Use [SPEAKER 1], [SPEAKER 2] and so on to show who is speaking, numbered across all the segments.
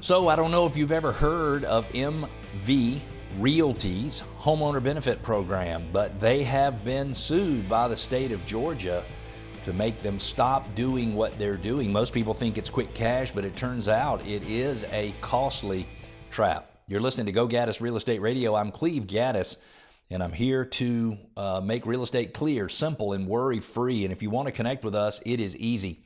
[SPEAKER 1] So I don't know if you've ever heard of MV Realty's Homeowner Benefit Program, but they have been sued by the state of Georgia to make them stop doing what they're doing. Most people think it's quick cash, but it turns out it is a costly trap. You're listening to Go Gaddis Real Estate Radio. I'm Cleve Gaddis, and I'm here to make real estate clear, simple, and worry-free. And if you want to connect with us, it is easy.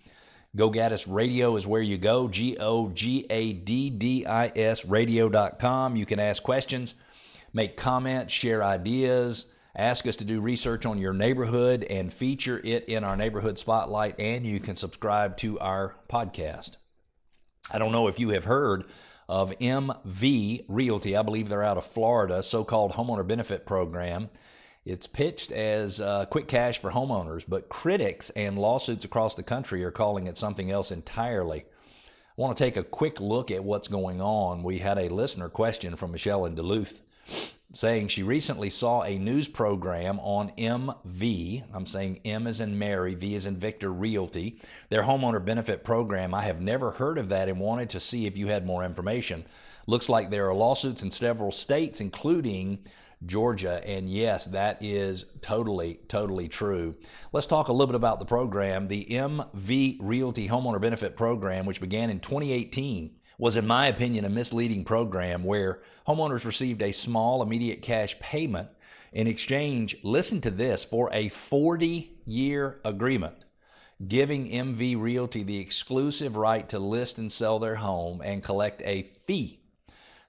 [SPEAKER 1] Go Gaddis Radio is where you go, GOGADDIS radio.com. You can ask questions, make comments, share ideas, ask us to do research on your neighborhood and feature it in our neighborhood spotlight, and you can subscribe to our podcast. I don't know if you have heard of MV Realty. I believe they're out of Florida, so-called Homeowner Benefit Program. It's pitched as quick cash for homeowners, but critics and lawsuits across the country are calling it something else entirely. I want to take a quick look at what's going on. We had a listener question from Michelle in Duluth saying she recently saw a news program on MV. I'm saying M as in Mary, V as in Victor Realty, their homeowner benefit program. I have never heard of that and wanted to see if you had more information. Looks like there are lawsuits in several states, including Georgia, and yes, that is totally true. Let's talk a little bit about the program. The MV Realty Homeowner Benefit Program, which began in 2018, was, in my opinion, a misleading program where homeowners received a small immediate cash payment in exchange, listen to this, for a 40-year agreement, giving MV Realty the exclusive right to list and sell their home and collect a fee.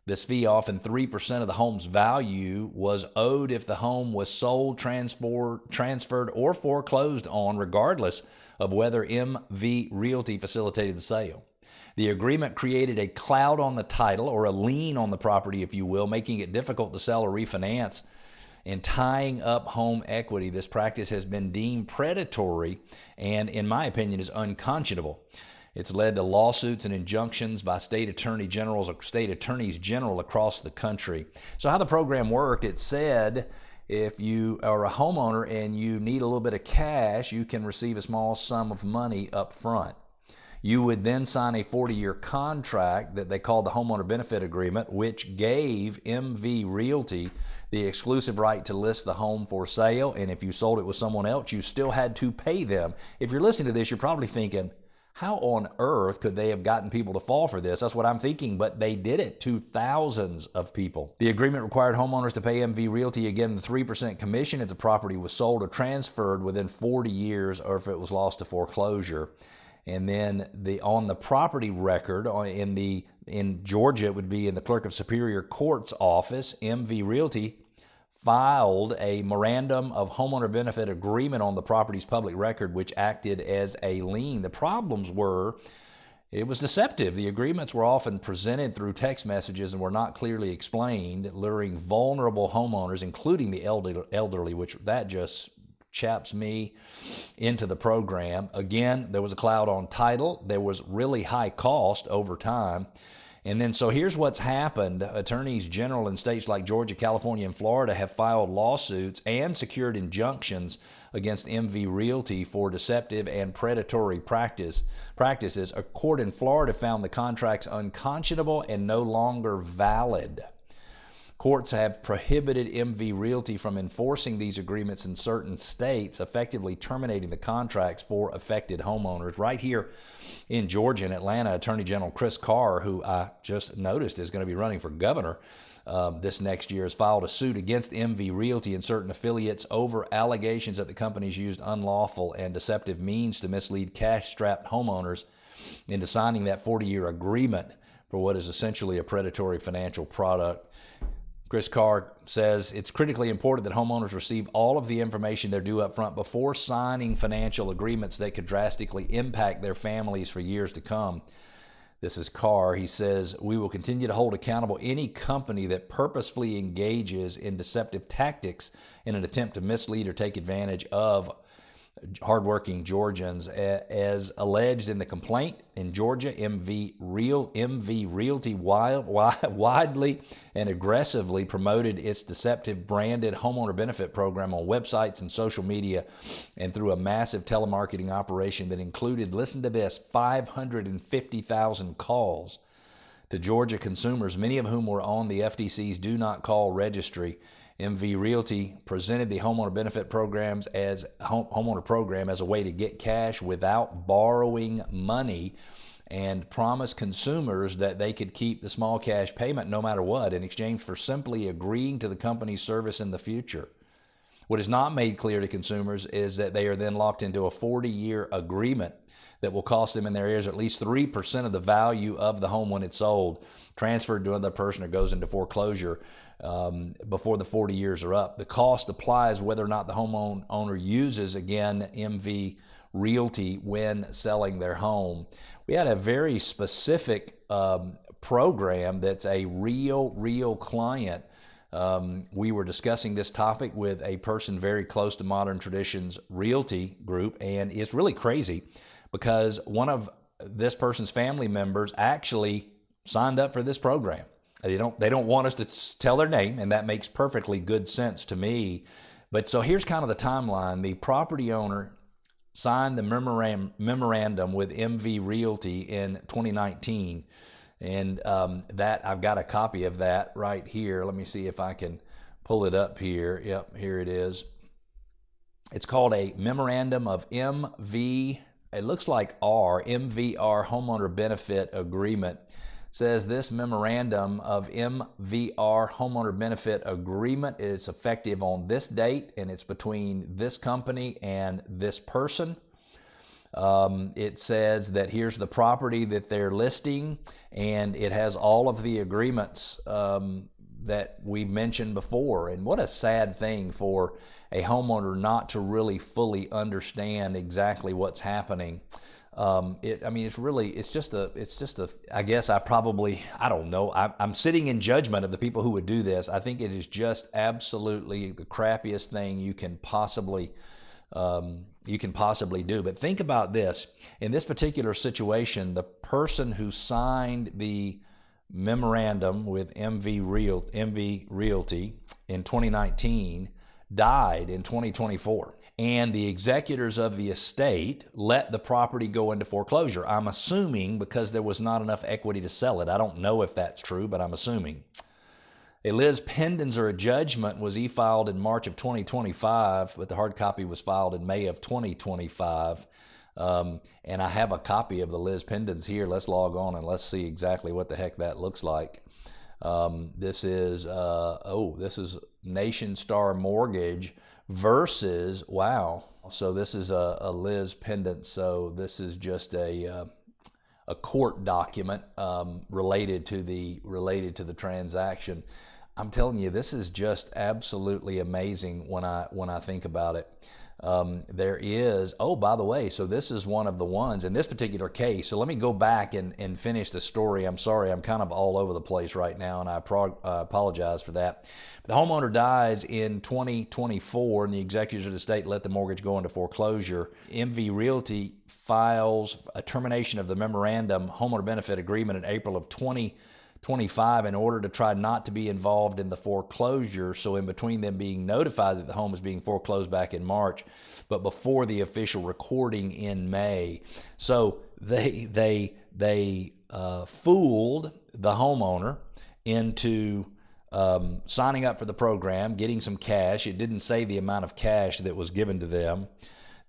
[SPEAKER 1] This fee, often 3% of the home's value, was owed if the home was sold, transferred, or foreclosed on, regardless of whether MV Realty facilitated the sale. The agreement created a cloud on the title, or a lien on the property, if you will, making it difficult to sell or refinance and tying up home equity. This practice has been deemed predatory and, in my opinion, is unconscionable. It's led to lawsuits and injunctions by state attorneys general across the country. So how the program worked, it said if you are a homeowner and you need a little bit of cash, you can receive a small sum of money up front. You would then sign a 40-year contract that they called the Homeowner Benefit Agreement, which gave MV Realty the exclusive right to list the home for sale. And if you sold it with someone else, you still had to pay them. If you're listening to this, you're probably thinking, how on earth could they have gotten people to fall for this? That's what I'm thinking, but they did it to thousands of people. The agreement required homeowners to pay MV Realty, again, the 3% commission if the property was sold or transferred within 40 years or if it was lost to foreclosure. And then on the property record in Georgia, it would be in the Clerk of Superior Court's office. MV Realty filed a memorandum of homeowner benefit agreement on the property's public record, which acted as a lien. The problems were it was deceptive. The agreements were often presented through text messages and were not clearly explained, luring vulnerable homeowners, including the elderly, which that just chaps me into the program. Again, there was a cloud on title. There was really high cost over time. And then, so here's what's happened. Attorneys general in states like Georgia, California, and Florida have filed lawsuits and secured injunctions against MV Realty for deceptive and predatory practices. A court in Florida found the contracts unconscionable and no longer valid. Courts have prohibited MV Realty from enforcing these agreements in certain states, effectively terminating the contracts for affected homeowners. Right here in Georgia and Atlanta, Attorney General Chris Carr, who I just noticed is going to be running for governor this next year, has filed a suit against MV Realty and certain affiliates over allegations that the companies used unlawful and deceptive means to mislead cash-strapped homeowners into signing that 40-year agreement for what is essentially a predatory financial product. Chris Carr says it's critically important that homeowners receive all of the information they're due up front before signing financial agreements that could drastically impact their families for years to come. This is Carr. He says, we will continue to hold accountable any company that purposefully engages in deceptive tactics in an attempt to mislead or take advantage of hardworking Georgians. As alleged in the complaint, in Georgia, MV Realty widely and aggressively promoted its deceptive branded homeowner benefit program on websites and social media and through a massive telemarketing operation that included, listen to this, 550,000 calls to Georgia consumers, many of whom were on the FTC's Do Not Call registry. MV Realty presented the Homeowner Benefit Programs as Homeowner Program as a way to get cash without borrowing money, and promised consumers that they could keep the small cash payment no matter what in exchange for simply agreeing to the company's service in the future. What is not made clear to consumers is that they are then locked into a 40-year agreement that will cost them and their heirs at least 3% of the value of the home when it's sold, transferred to another person, or goes into foreclosure before the 40 years are up. The cost applies whether or not the homeowner uses, again, MV Realty when selling their home. We had a very specific program that's a real client. We were discussing this topic with a person very close to Modern Traditions Realty Group, and it's really crazy because one of this person's family members actually signed up for this program. They don't want us to tell their name, and that makes perfectly good sense to me. But so here's kind of the timeline. The property owner signed the memorandum with MV Realty in 2019. And that I've got a copy of that right here. Let me see if I can pull it up here. Yep, here it is. It's called a Memorandum of MV, it looks like MVR Homeowner Benefit Agreement. It says this Memorandum of MVR Homeowner Benefit Agreement is effective on this date, and it's between this company and this person. It says that here's the property that they're listing, and it has all of the agreements that we've mentioned before. And what a sad thing for a homeowner not to really fully understand exactly what's happening. It's just a, I guess I don't know. I'm sitting in judgment of the people who would do this. I think it is just absolutely the crappiest thing you can possibly do. But think about this. In this particular situation, the person who signed the memorandum with MV Realty in 2019 died in 2024. And the executors of the estate let the property go into foreclosure. I'm assuming because there was not enough equity to sell it. I don't know if that's true, but I'm assuming. A lis pendens or a judgment was e-filed in March of 2025, but the hard copy was filed in May of 2025. And I have a copy of the lis pendens here. Let's log on and let's see exactly what the heck that looks like. This is Nation Star Mortgage versus, wow. So this is a lis pendens. So this is just a court document related to the transaction. I'm telling you, this is just absolutely amazing when I think about it. There is, by the way, so this is one of the ones in this particular case. So let me go back and finish the story. I'm sorry, I'm kind of all over the place right now, and I apologize for that. The homeowner dies in 2024, and the executors of the estate let the mortgage go into foreclosure. MV Realty files a termination of the memorandum homeowner benefit agreement in April of 2025 in order to try not to be involved in the foreclosure. So in between them being notified that the home is being foreclosed back in March, but before the official recording in May. So they fooled the homeowner into signing up for the program, getting some cash. It didn't say the amount of cash that was given to them.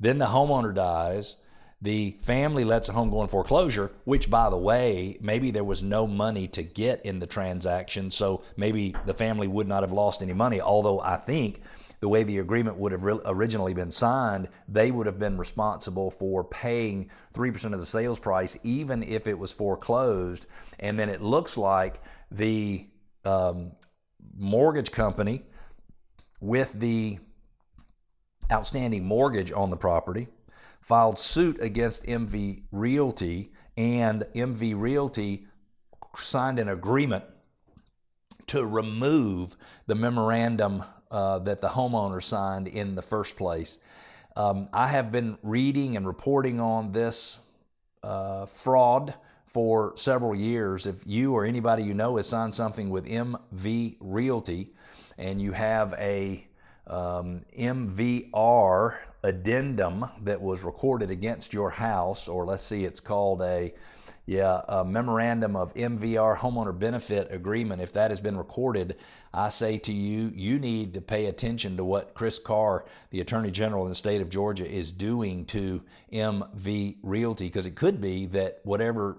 [SPEAKER 1] Then the homeowner dies. The family lets the home go in foreclosure, which, by the way, maybe there was no money to get in the transaction, so maybe the family would not have lost any money, although I think the way the agreement would have originally been signed, they would have been responsible for paying 3% of the sales price, even if it was foreclosed. And then it looks like the mortgage company with the outstanding mortgage on the property filed suit against MV Realty, and MV Realty signed an agreement to remove the memorandum that the homeowner signed in the first place. I have been reading and reporting on this fraud for several years. If you or anybody you know has signed something with MV Realty and you have a MVR addendum that was recorded against your house, or let's see, it's called a a memorandum of MVR Homeowner Benefit Agreement, if that has been recorded, I say to you, you need to pay attention to what Chris Carr, the Attorney General in the state of Georgia, is doing to MV Realty, because it could be that whatever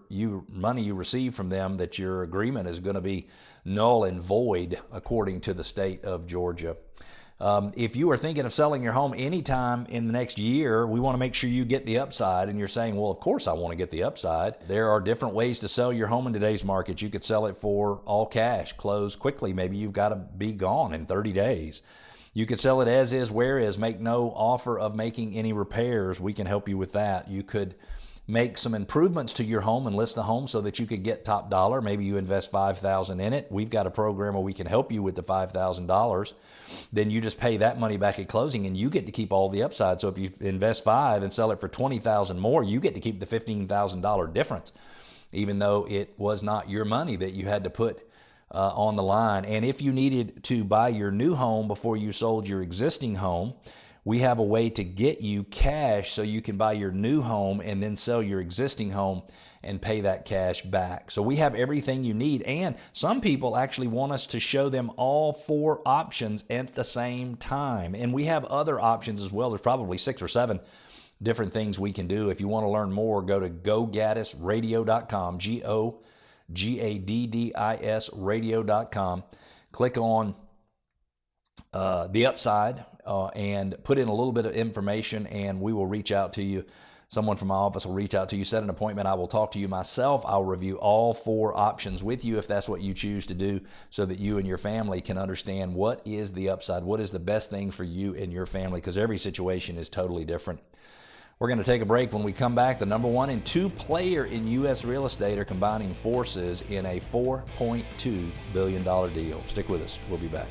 [SPEAKER 1] money you receive from them, that your agreement is going to be null and void according to the state of Georgia. If you are thinking of selling your home anytime in the next year, we want to make sure you get the upside. And you're saying, well, of course I want to get the upside. There are different ways to sell your home in today's market. You could sell it for all cash, close quickly. Maybe you've got to be gone in 30 days. You could sell it as is, where is, make no offer of making any repairs. We can help you with that. You could make some improvements to your home and list the home so that you could get top dollar. Maybe you invest $5,000 in it. We've got a program where we can help you with the $5,000. Then you just pay that money back at closing and you get to keep all the upside. So if you invest $5,000 and sell it for $20,000 more, you get to keep the $15,000 difference, even though it was not your money that you had to put on the line. And if you needed to buy your new home before you sold your existing home, we have a way to get you cash so you can buy your new home and then sell your existing home and pay that cash back. So we have everything you need. And some people actually want us to show them all 4 options at the same time. And we have other options as well. There's probably 6 or 7 different things we can do. If you want to learn more, go to gogaddisradio.com, GOGADDIS radio.com. Click on the upside and put in a little bit of information, and we will reach out to you. Someone from my office will reach out to you, set an appointment. I will talk to you myself. I'll review all 4 options with you if that's what you choose to do, so that you and your family can understand what is the upside, what is the best thing for you and your family, because every situation is totally different. We're going to take a break. When we come back, the number 1 and 2 player in U.S. real estate are combining forces in a $4.2 billion deal. Stick with us. We'll be back.